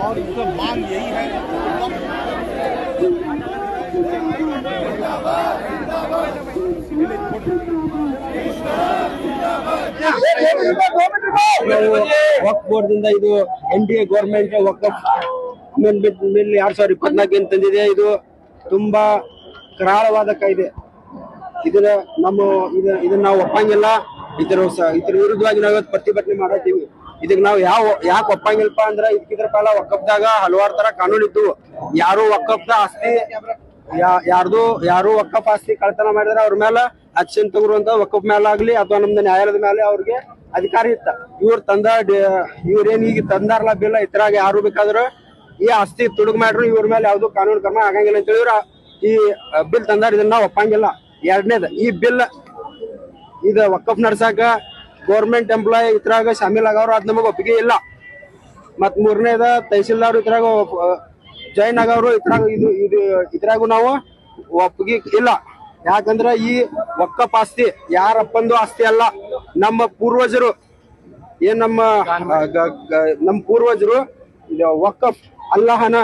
और उनका मांग यही है ವಕ್ಫ್ ಬೋರ್ಡ್ ದಿಂದ ಇದು NDA ಗವರ್ನಮೆಂಟ್ ವಕ್ಫ್ ಅಮೆಂಡ್ಮೆಂಟ್ ಬಿಲ್ 2024 ಏನು ತಂದಿದೆ. ಇದು ತುಂಬಾ ಕರಾಳವಾದ ಕಾಯ್ದೆ. ಇದನ್ನ ನಾವು ಒಪ್ಪಂಗಿಲ್ಲ. ಇದ್ರ ವಿರುದ್ಧವಾಗಿ ನಾವು ಪ್ರತಿಭಟನೆ ಮಾಡತ್ತೀವಿ. ಇದಕ್ಕೆ ನಾವು ಯಾಕೆ ಒಪ್ಪಂಗಿಲ್ಲಪ್ಪ ಅಂದ್ರೆ ಇದಕ್ಕಿದ್ರ ಕಾಲ ವಕ್ಫ್ದಾಗ ಹಲವಾರು ತರ ಕಾನೂನು ಇದ್ದು. ಯಾರು ವಕ್ಫ್ದ ಆಸ್ತಿ ಯಾರು ವಕ್ಫ್ ಆಸ್ತಿ ಕಳ್ತನ ಮಾಡಿದ್ರೆ ಅವ್ರ ಮೇಲೆ ಆಕ್ಷನ್ ತಗೊರುವಂತ ವಕ್ಫ್ ಮೇಲೆ ಆಗ್ಲಿ ಅಥವಾ ನಮ್ದು ನ್ಯಾಯಾಲಯದ ಮೇಲೆ ಅವ್ರಿಗೆ ಅಧಿಕಾರ ಇತ್ತ. ಇವ್ರೇನ್ ಈಗ ತಂದಾರಲ್ಲ ಬಿಲ್, ಇತರಾಗ ಯಾರು ಬೇಕಾದ್ರು ಈ ಆಸ್ತಿ ತುಡುಗು ಮಾಡ್ರು ಇವ್ರ ಮೇಲೆ ಯಾವ್ದು ಕಾನೂನು ಕ್ರಮ ಆಗಂಗಿಲ್ಲ ಅಂತ ಹೇಳಿದ್ರ ಈ ಬಿಲ್ ತಂದಾರ. ಇದನ್ನ ಒಪ್ಪಂಗಿಲ್ಲ. ಎರಡನೇದು, ಈ ಬಿಲ್ ಇದು ವಕ್ಫ್ ನಡ್ಸಾಕ ಗೌರ್ಮೆಂಟ್ ಎಂಪ್ಲಾಯ್ ಇತರಾಗ ಶಾಮೀಲ್ ಆಗವ್ರು ಅದ್ ನಮಗ್ ಒಪ್ಪಿಗೆ ಇಲ್ಲ. ಮತ್ ಮೂರನೇದ ತಹಸೀಲ್ದಾರ್ ಇತರಾಗ ಜಾಯಿನ್ ಆಗವ್ರು ಇತರಾಗೂ ನಾವು ಒಪ್ಪಿಗೆ ಇಲ್ಲ. ಯಾಕಂದ್ರ ಈ ವಕ್ಫ್ ಆಸ್ತಿ ಯಾರಪ್ಪಂದು ಆಸ್ತಿ ಅಲ್ಲ. ನಮ್ಮ ಪೂರ್ವಜರು ನಮ್ಮ ಪೂರ್ವಜರು ವಕ್ಫ್ ಅಲ್ಲಾಹನ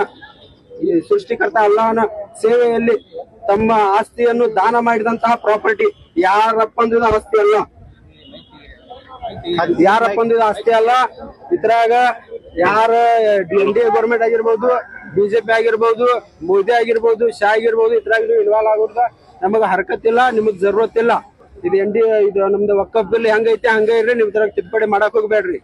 ಸೃಷ್ಟಿಕರ್ತ ಅಲ್ಲಾಹನ ಸೇವೆಯಲ್ಲಿ ತಮ್ಮ ಆಸ್ತಿಯನ್ನು ದಾನ ಮಾಡಿದಂತಹ ಪ್ರಾಪರ್ಟಿ. ಯಾರಪ್ಪಂದು ಆಸ್ತಿ ಅಲ್ಲ, ಆಸ್ತಿ ಅಲ್ಲ. ಇದ್ರಾಗ ಯಾರ NDA ಗವರ್ನಮೆಂಟ್ ಆಗಿರ್ಬೋದು, BJP ಆಗಿರ್ಬೋದು, ಮೋದಿ ಆಗಿರ್ಬೋದು, ಶಾ ಆಗಿರ್ಬೋದು, ಇದ್ರಾಗ ಇನ್ವಾಲ್ವ್ ಆಗೋದ ನಮಗ ಹರಕತ್ತಿಲ್ಲ, ನಿಮಗ್ ಜರೂರತ್ ಇಲ್ಲ. ಇದು ಇದು ನಮ್ದು ವಕ್ಫ್ ಬಿಲ್ ಹೆಂಗೈತೆ ಹಂಗ ಇರ್ರಿ. ನೀವ್ ಇದ್ರಾಗ ತಿದ್ದುಪಡಿ ಮಾಡಕ್ ಹೋಗ್ಬೇಡ್ರಿ.